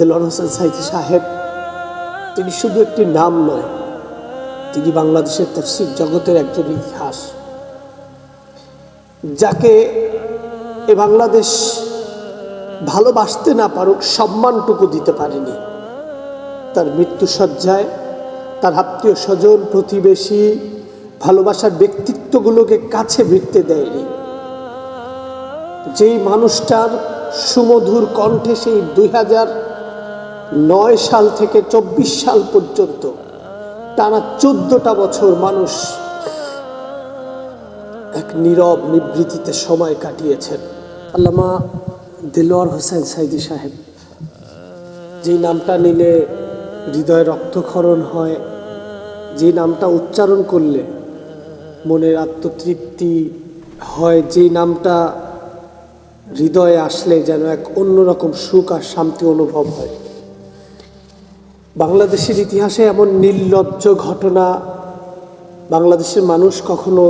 দেলোয়ার হোসেন সাঈদী সাহেব তিনি শুধু একটি নাম নয়, তিনি বাংলাদেশের তাফসীর জগতের একজন ইতিহাস, যাকে এ বাংলাদেশ ভালোবাসতে না পারুক সম্মানটুকু দিতে পারেনি। তার মৃত্যুসজ্জায় তার আত্মীয় স্বজন, প্রতিবেশী, ভালোবাসার ব্যক্তিত্বগুলোকে কাছে ভিড়তে দেয়নি। যেই মানুষটার সুমধুর কণ্ঠে সেই 2009 সাল থেকে 24 সাল পর্যন্ত টানা 14টা বছর মানুষ এক নীরব নিবৃত্তিতে সময় কাটিয়েছেন। আল্লামা দেলোয়ার হোসেন সাঈদী সাহেব, যে নামটা নিলে হৃদয়ে রক্তক্ষরণ হয়, যে নামটা উচ্চারণ করলে মনের আত্মতৃপ্তি হয়, যে নামটা হৃদয়ে আসলে যেন এক অন্যরকম সুখ আর শান্তি অনুভব হয়। বাংলাদেশের ইতিহাসে এমন নির্লজ্জ ঘটনা বাংলাদেশের মানুষ কখনো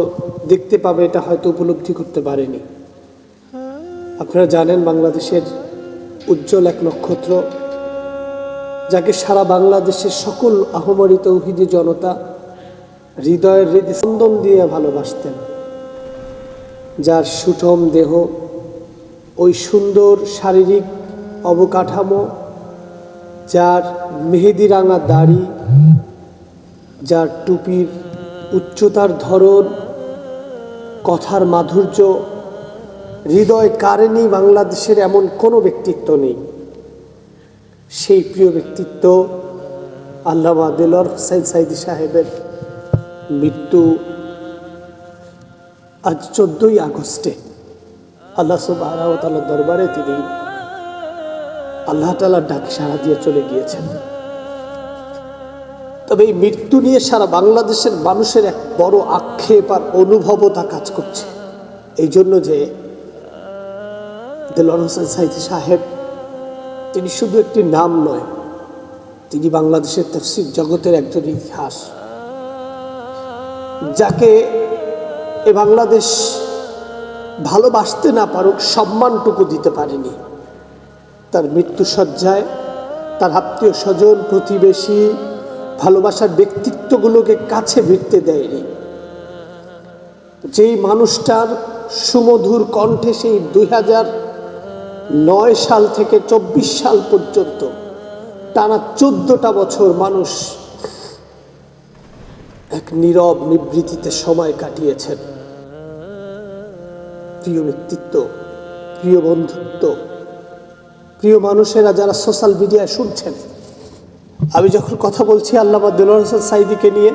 দেখতে পাবে এটা হয়তো উপলব্ধি করতে পারেনি। আপনারা জানেন, বাংলাদেশের উজ্জ্বল এক নক্ষত্র, যাকে সারা বাংলাদেশের সকল আহমরি তৌহিদি জনতা হৃদয়ের হৃদস্পন্দন দিয়ে ভালোবাসতেন, যার সুঠম দেহ, ওই সুন্দর শারীরিক অবকাঠামো, যার মেহেদি রাঙা দাড়ি, যার টুপির উচ্চতার ধরন, কথার মাধুর্য, হৃদয় কাড়েনি বাংলাদেশের এমন কোনো ব্যক্তিত্ব নেই। সেই প্রিয় ব্যক্তিত্ব আল্লামা দেলোয়ার হোসেন সাঈদী সাহেবের মৃত্যু আজ 14ই আগস্টে আল্লাহ সুবহানাহু ওয়া তাআলার দরবারে তিনি আল্লাহ তাআলার ডাকে সাড়া দিয়ে চলে গিয়েছেন। তবে এই মৃত্যু নিয়ে সারা বাংলাদেশের মানুষের এক বড় আক্ষেপ আর অনুভবতা কাজ করছে, এই জন্য যে দেলোয়ার হোসেন সাঈদী সাহেব তিনি শুধু একটি নাম নয়, তিনি বাংলাদেশের তাফসীর জগতের একজন ইতিহাস, যাকে এ বাংলাদেশ ভালোবাসতে না পারুক সম্মানটুকু দিতে পারেনি। তার মৃত্যুসজ্জায় তার আত্মীয় স্বজন, প্রতিবেশী, ভালোবাসার ব্যক্তিত্বগুলোকে কাছে ভিড়তে দেয়নি। যেই মানুষটার সুমধুর কণ্ঠে সেই 2009 সাল থেকে 24 সাল পর্যন্ত টানা 14টা বছর মানুষ এক নীরব নিবৃত্তিতে সময় কাটিয়েছেন। প্রিয় ব্যক্তিত্ব, প্রিয় বন্ধুত্ব, প্রিয় মানুষেরা যারা সোশ্যাল মিডিয়ায় শুনছেন, আমি যখন কথা বলছি আল্লামা দেলোয়ার হোসেন সাঈদীকে নিয়ে,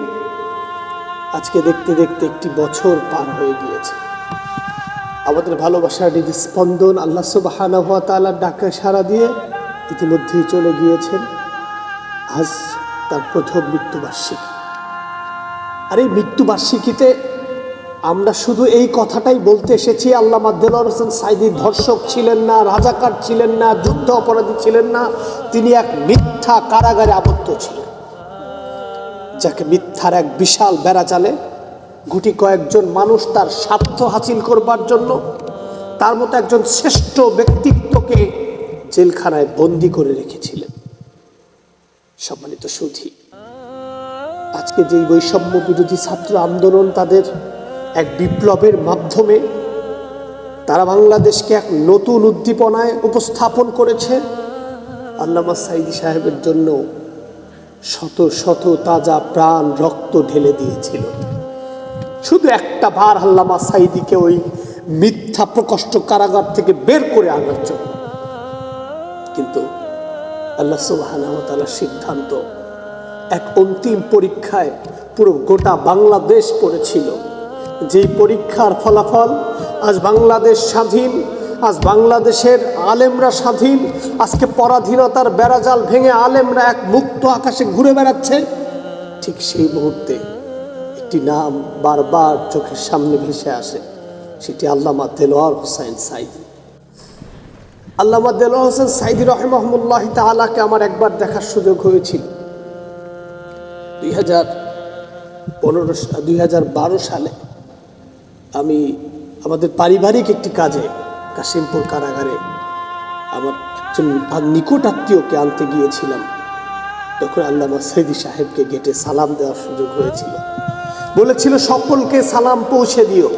আজকে দেখতে দেখতে একটি বছর পার হয়ে গিয়েছে। আমাদের ভালোবাসার হৃদস্পন্দন আল্লাহ সুবহানাহু ওয়া তাআলার ডাকে সাড়া দিয়ে ইতিমধ্যেই চলে গিয়েছেন। আজ তার প্রথম মৃত্যুবার্ষিকী। আর এই মৃত্যুবার্ষিকীতে আমরা শুধু এই কথাটাই বলতে এসেছি, আল্লামা দেলোয়ার হোসেন সাঈদী ধর্ষক ছিলেন না, রাজাকার ছিলেন না, যুদ্ধ অপরাধী ছিলেন না, তিনি এক মিথ্যা কারাগারে আবদ্ধ ছিলেন, যাকে মিথ্যার এক বিশাল বেড়াজালে গুটি কয়েকজন মানুষ তার স্বার্থ হাসিল করবার জন্য তার মতো একজন শ্রেষ্ঠ ব্যক্তিত্বকে জেলখানায় বন্দী করে রেখেছিলেন। সম্মানিত সুধী, আজকে যেই বৈষম্য বিরোধী ছাত্র আন্দোলন তাদের এক বিপ্লবের মাধ্যমে তারা বাংলাদেশকে এক নতুন উদ্দীপনায় উপস্থাপন করেছে, আল্লামা সাঈদী সাহেবের জন্য শত শত তাজা প্রাণ রক্ত ঢেলে দিয়েছিল। শুধু একটা বার আল্লামা সাঈদীকে ওই মিথ্যা প্রকষ্ট কারাগার থেকে বের করে আনার জন্য। কিন্তু আল্লাহ সুবহানাহু ওয়া তাআলার সিদ্ধান্ত, এক অন্তিম পরীক্ষায় পুরো গোটা বাংলাদেশ পড়েছিল, যেই পরীক্ষার ফলাফল আজ বাংলাদেশ স্বাধীন, আজ বাংলাদেশের আলেমরা স্বাধীন, আজকে পরাধীনতার বেড়াজাল ভেঙে আলেমরা এক মুক্ত আকাশে ঘুরে বেড়াচ্ছে। ঠিক সেই মুহূর্তে একটি নাম বারবার চোখের সামনে ভেসে আসে, সেটি আল্লামা দেলোয়ার হোসেন সাঈদী। আল্লামা দেলোয়ার হোসেন সাঈদী রাহিমাহুল্লাহ তাআলাকে আমার একবার দেখার সুযোগ হয়েছিল 2012 সালে। আমাদের পারিবারিক একটি কাজে কাশিমপুর কারাগারে আমার একজন নিকট আত্মীয়কে আনতে গিয়েছিলাম, তখন আল্লামা সাইদী সাহেবকে গেটে সালাম দেওয়ার সুযোগ হয়েছিল। বলেছিল সকলকে সালাম পৌঁছে দিও।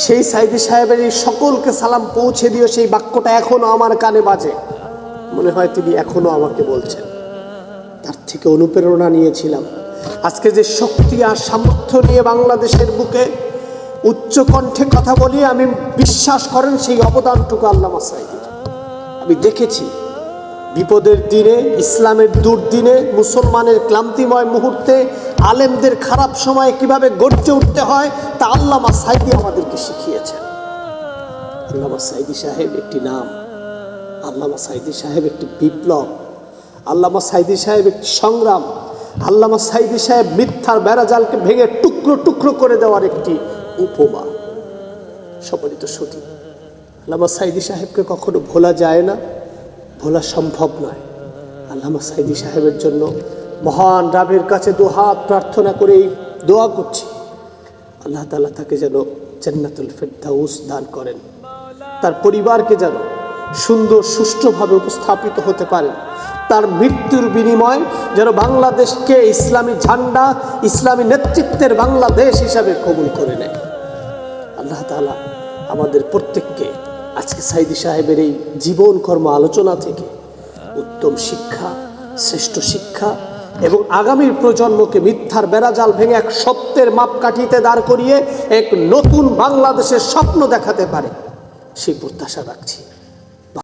সেই সাইদী সাহেবের এই সকলকে সালাম পৌঁছে দিও, সেই বাক্যটা এখনো আমার কানে বাজে। মনে হয় তিনি এখনো আমাকে বলছেন। তার থেকে অনুপ্রেরণা নিয়েছিলাম। আজকে যে শক্তি আর সামর্থ্য নিয়ে বাংলাদেশের বুকে উচ্চ কণ্ঠে কথা বলি, আমি বিশ্বাস করেন সেই অবদানটুকু আল্লামা সাইদীর। আমি দেখেছি বিপদের দিনে, ইসলামের দুর্দিনে, মুসলমানের ক্লান্তিময় মুহূর্তে, আলেমদের খারাপ সময়ে কিভাবে গর্জে উঠতে হয় তা আল্লামা সাইদী আমাদেরকে শিখিয়েছেন। আল্লামা সাইদী সাহেব একটি নাম, আল্লামা সাইদী সাহেব একটি বিপ্লব, আল্লামা সাইদী সাহেব একটি সংগ্রাম, আল্লামা সাইদী সাহেব মিথ্যার বেড়াজালকে ভেঙে টুকরো টুকরো করে দেওয়ার একটি উপমা। সম্মানিত সুধী, আল্লামা সাইদী সাহেবকে কখনো ভোলা যায় না, ভোলা সম্ভব নয়। আল্লামা সাইদী সাহেবের জন্য মহান রাবের কাছে দুহাত প্রার্থনা করে এই দোয়া করছি, আল্লাহ তাআলা তাকে যেন জান্নাতুল ফেরদাউস দান করেন, তার পরিবারকে যেন সুন্দর সুষ্ঠুভাবে উপস্থাপিত হতে পারেন, তার মৃত্যুর বিনিময় যেন বাংলাদেশকে ইসলামী ঝান্ডা, ইসলামী নেতৃত্বের বাংলাদেশ হিসাবে কবুল করে নেয়। আল্লাহ তাআলা আমাদের প্রত্যেককে আজকে সাইদী সাহেবের এই জীবন কর্ম আলোচনা থেকে উত্তম শিক্ষা, শ্রেষ্ঠ শিক্ষা এবং আগামীর প্রজন্মকে মিথ্যার বেড়াজাল ভেঙে এক সত্যের মাপকাঠিতে দাঁড় করিয়ে এক নতুন বাংলাদেশের স্বপ্ন দেখাতে পারে, সেই প্রত্যাশা রাখছি।